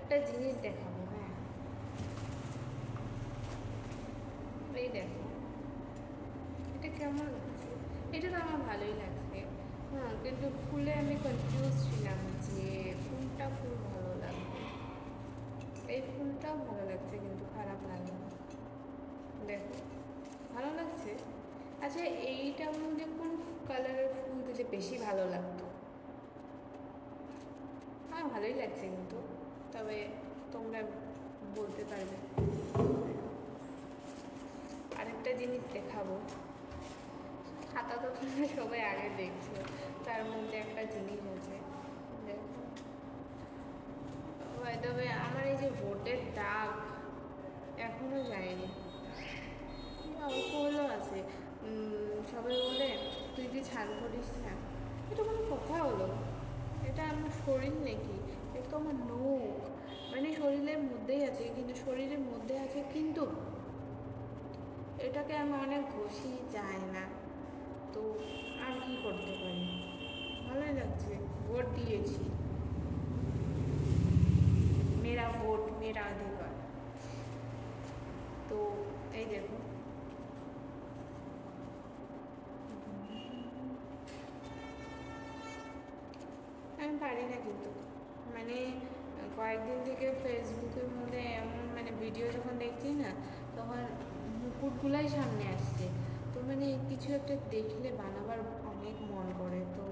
একটা জিনিস দেখাবো। হ্যাঁ, এই দেখো, এটা কেমন লাগছে? এটা তো আমার ভালোই লাগছে। হ্যাঁ, কিন্তু ফুলে আমি কনফিউজ ছিলাম যে কোনটা ফুল ভালো লাগবে। এই ফুলটাও ভালো লাগছে, কিন্তু খারাপ লাগে না। দেখো, ভালো লাগছে। আচ্ছা, এইটার মধ্যে কোন কালারের ফুল দিলে বেশি ভালো লাগতো? হ্যাঁ, ভালোই লাগছে কিন্তু, তবে তোমরা বলতে পারবে। আরেকটা জিনিস দেখাবো। খাতা তো তোমরা সবাই আগে দেখছো, তার মধ্যে একটা জিনিস আছে, দেখো। তবে আমার এই যে ভোটের দাগ এখনো যায়নি, অল্প হলেও আছে। সবাই বলে তুই কি ছান করিস না। এটা কোনো কথা হলো? এটা আমার শরীর নাকি? এটা তো আমার নখ। মানে শরীরের মধ্যেই আছে, কিন্তু শরীরের মধ্যে আছে, কিন্তু এটাকে আমি অনেক ঘষি যায় না। তো আর কি করতে পারি? ভালোই লাগছে, ভোট দিয়েছি। মেরা ভোট মেরা অধিকার। তো এই দেখো, আমি পারি না কিন্তু, মানে কয়েকদিন থেকে ফেসবুকের মধ্যে এমন মানে ভিডিও যখন দেখছি না, তখন মুকুটগুলাই সামনে আসছে। তো মানে কিছু একটা দেখলে বানাবার অনেক মন করে। তো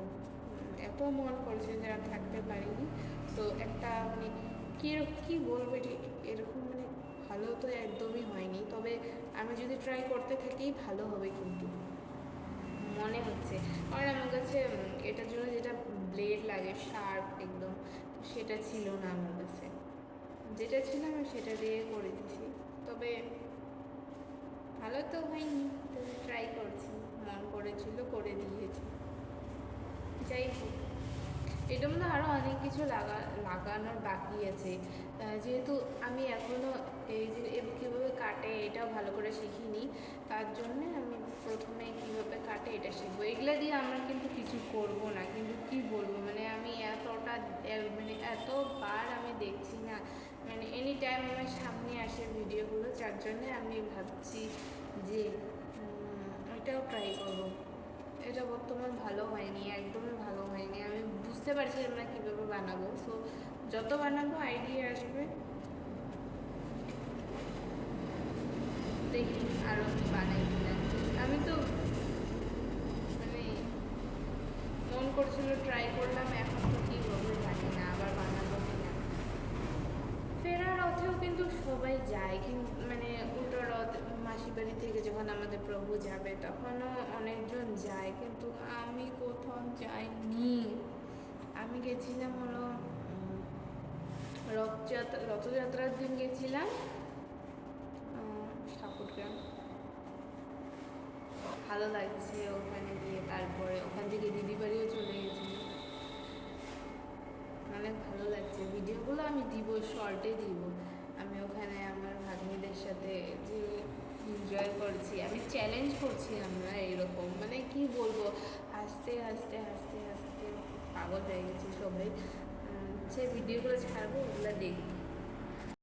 এত মন করছে যে আর থাকতে পারিনি। তো একটা মানে কী বলবো, এটি এরকম মানে ভালো তো একদমই হয়নি, তবে আমি যদি ট্রাই করতে থাকি ভালো হবে কিন্তু মনে হচ্ছে। কারণ আমার কাছে এটার জন্য যেটা ব্লেড লাগে শার্প একদম, তো সেটা ছিল না আমার কাছে। যেটা ছিল আমি সেটা দিয়ে করে দিয়েছি, তবে ভালো তো হয়নি। তো ট্রাই করছি, মন করেছিল করে দিয়েছি। যাই হোক, এটার মধ্যে আরও অনেক কিছু লাগানোর বাকি আছে। যেহেতু আমি এখনও এই যে কীভাবে কাটে এটাও ভালো করে শিখিনি, তার জন্যে আমি প্রথমে কীভাবে কাটে এটা শিখবো। এগুলো দিয়ে আমরা কিন্তু কিছু করব না, কিন্তু কি বলবো, মানে আমি এতটা মানে এতবার আমি দেখছি না, মানে এনি টাইম আমার সামনে আসে ভিডিওগুলো, যার জন্যে আমি ভাবছি যে এটাও ট্রাই করবো। এটা বর্তমান ভালো হয়নি, একদমই ভালো হয়নি। আমি বুঝতে পারছি না কীভাবে বানাবো। সো যত বানাবো আইডিয়া আসবে, দেখি আরও আমি বানাই কিনা। আমি তো মানে মন করছিল, ট্রাই করলাম, এখন তো কী হবে জানি না, আবার বানাবো কিনা। ফেরার রথেও কিন্তু সবাই যায়, কিন্তু মানে উল্টো রথ মাসির বাড়ি থেকে যখন আমাদের প্রভু যাবে তখনও অনেকজন যায়, কিন্তু আমি কোথাও যাইনি। আমি গেছিলাম হলো রথযাত্রার দিন গেছিলাম ঠাকুরগ্রাম। ভালো লাগছে ওখানে গিয়ে, তারপরে ওখান থেকে দিদি বাড়িও চলে গেছিলাম। অনেক ভালো লাগছে। ভিডিওগুলো আমি দিব, শর্টে দিব। আমি ওখানে আমার ভাগ্নিদের সাথে যে এনজয় করছি, আমি চ্যালেঞ্জ করছি আমরা এরকম, মানে কি বলবো, হাসতে হাসতে হাসতে হাসতে পাগল হয়ে গেছি সবাই। সে ভিডিওগুলো ছাড়বো, ওগুলো দেখবো।